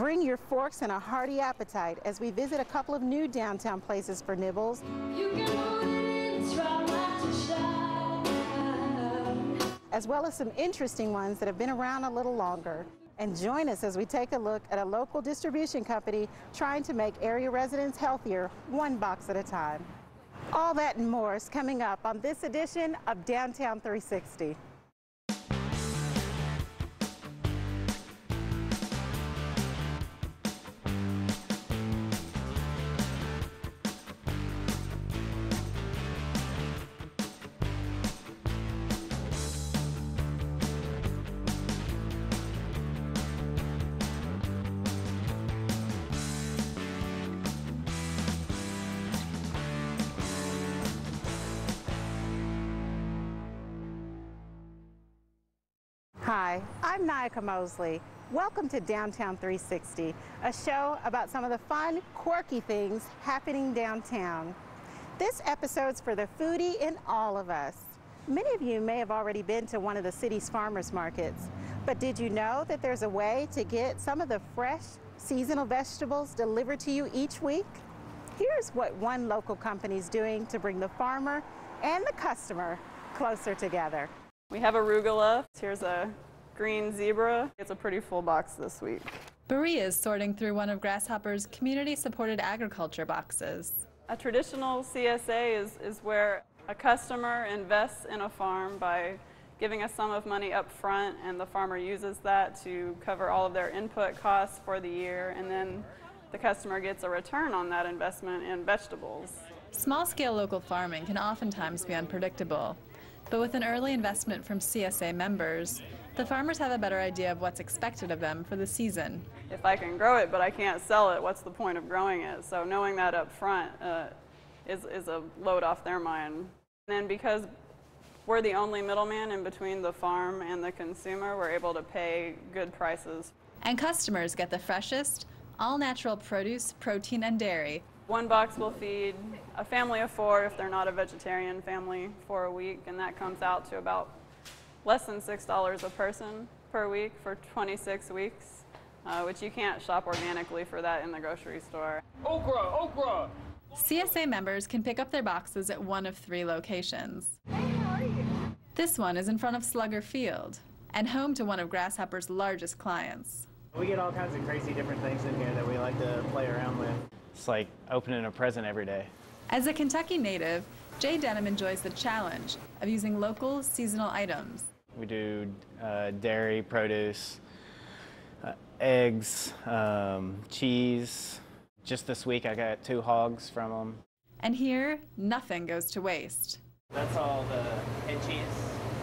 Bring your forks and a hearty appetite as we visit a couple of new downtown places for nibbles, as well as some interesting ones that have been around a little longer. And join us as we take a look at a local distribution company trying to make area residents healthier, one box at a time. All that and more is coming up on this edition of Downtown 360. Hi, I'm NNEKA Moseley. Welcome to Downtown 360, a show about some of the fun, quirky things happening downtown. This episode's for the foodie in all of us. Many of you may have already been to one of the city's farmers markets, but did you know that there's a way to get some of the fresh, seasonal vegetables delivered to you each week? Here's what one local company's doing to bring the farmer and the customer closer together. We have arugula. Here's a green zebra. It's a pretty full box this week. BEREA is sorting through one of Grasshoppers' community-supported agriculture boxes. A traditional CSA is where a customer invests in a farm by giving a sum of money up front, and the farmer uses that to cover all of their input costs for the year, and then the customer gets a return on that investment in vegetables. Small-scale local farming can oftentimes be unpredictable. But with an early investment from CSA members, the farmers have a better idea of what's expected of them for the season. If I can grow it but I can't sell it, what's the point of growing it? So knowing that up front is a load off their mind. And then because we're the only middleman in between the farm and the consumer, we're able to pay good prices. And customers get the freshest, all-natural produce, protein, and dairy. One box will feed a family of 4 if they're not a vegetarian family for a week, and that comes out to about less than $6 a person per week for 26 weeks, which you can't shop organically for that in the grocery store. Okra, okra! CSA members can pick up their boxes at one of 3 locations. Hey, how are you? This one is in front of Slugger Field and home to one of Grasshopper's largest clients. We get all kinds of crazy different things in here that we like to play around with. It's like opening a present every day. As a Kentucky native, Jay Denham enjoys the challenge of using local, seasonal items. We do dairy, produce, eggs, cheese. Just this week I got 2 hogs from them. And here, nothing goes to waste. That's all the head cheese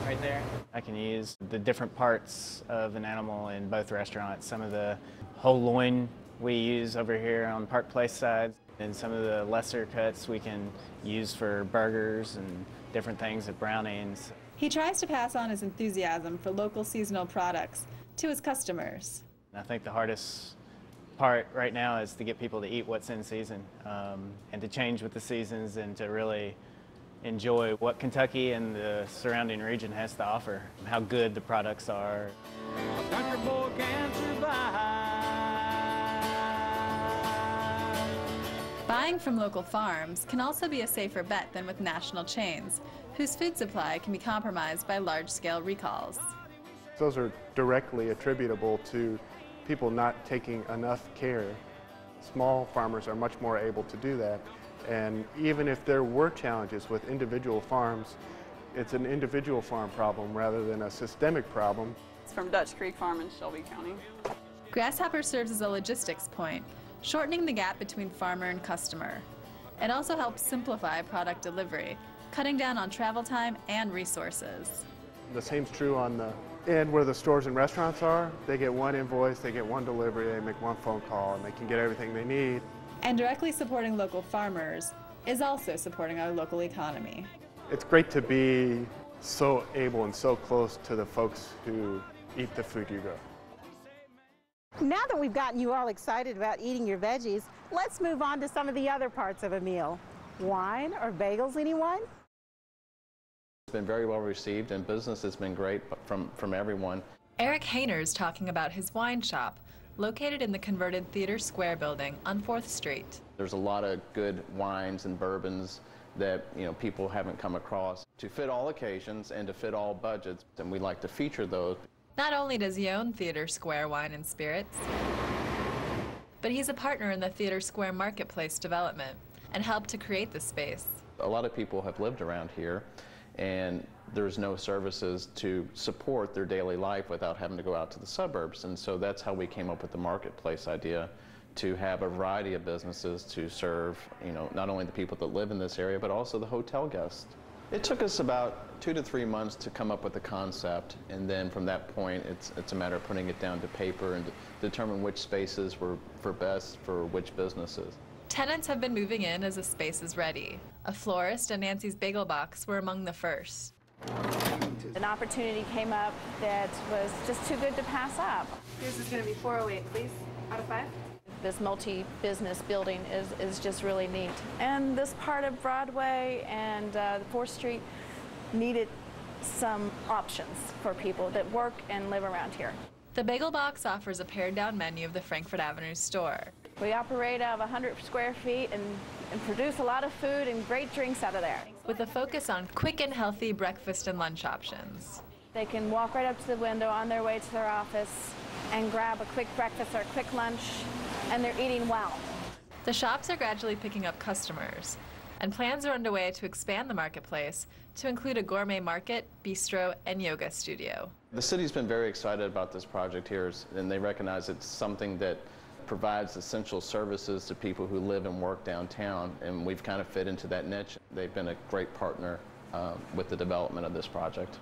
right there. I can use the different parts of an animal in both restaurants. Some of the whole loin we use over here on Park Place side, and some of the lesser cuts we can use for burgers and different things at Brownings. He tries to pass on his enthusiasm for local seasonal products to his customers. I think the hardest part right now is to get people to eat what's in season, and to change with the seasons and to really enjoy what Kentucky and the surrounding region has to offer, how good the products are. Country boy can survive. Buying from local farms can also be a safer bet than with national chains, whose food supply can be compromised by large-scale recalls. Those are directly attributable to people not taking enough care. Small farmers are much more able to do that, and even if there were challenges with individual farms, it's an individual farm problem rather than a systemic problem. It's from Dutch Creek Farm in Shelby County. Grasshopper serves as a logistics point, shortening the gap between farmer and customer. It also helps simplify product delivery, cutting down on travel time and resources. The same's true on the end where the stores and restaurants are. They get one invoice, they get one delivery, they make one phone call, and they can get everything they need. And directly supporting local farmers is also supporting our local economy. It's great to be so able and so close to the folks who eat the food you grow. Now that we've gotten you all excited about eating your veggies, let's move on to some of the other parts of a meal. Wine or bagels, anyone? It's been very well received, and business has been great from everyone. Eric Hayner's talking about his wine shop, located in the converted Theater Square building on 4th Street. There's a lot of good wines and bourbons that people haven't come across to fit all occasions and to fit all budgets, and we like to feature those. Not only does he own Theater Square Wine and Spirits, but he's a partner in the Theater Square Marketplace development and helped to create the space. A lot of people have lived around here, and there's no services to support their daily life without having to go out to the suburbs, and so that's how we came up with the marketplace idea, to have a variety of businesses to serve, not only the people that live in this area, but also the hotel guests. It took us about 2 to 3 months to come up with the concept, and then from that point, it's a matter of putting it down to paper and determine which spaces were best for which businesses. Tenants have been moving in as the space is ready. A florist and Nancy's Bagel Box were among the first. An opportunity came up that was just too good to pass up. Yours is going to be 408, please, out of 5. This multi-business building is just really neat. And this part of Broadway and 4th Street needed some options for people that work and live around here. The Bagel Box offers a pared-down menu of the Frankfort Avenue store. We operate out of 100 square feet and produce a lot of food and great drinks out of there. With a focus on quick and healthy breakfast and lunch options. They can walk right up to the window on their way to their office and grab a quick breakfast or a quick lunch, and they're eating well. The shops are gradually picking up customers, and plans are underway to expand the marketplace to include a gourmet market, bistro, and yoga studio. The city's been very excited about this project here, and they recognize it's something that provides essential services to people who live and work downtown, and we've kind of fit into that niche. They've been a great partner with the development of this project.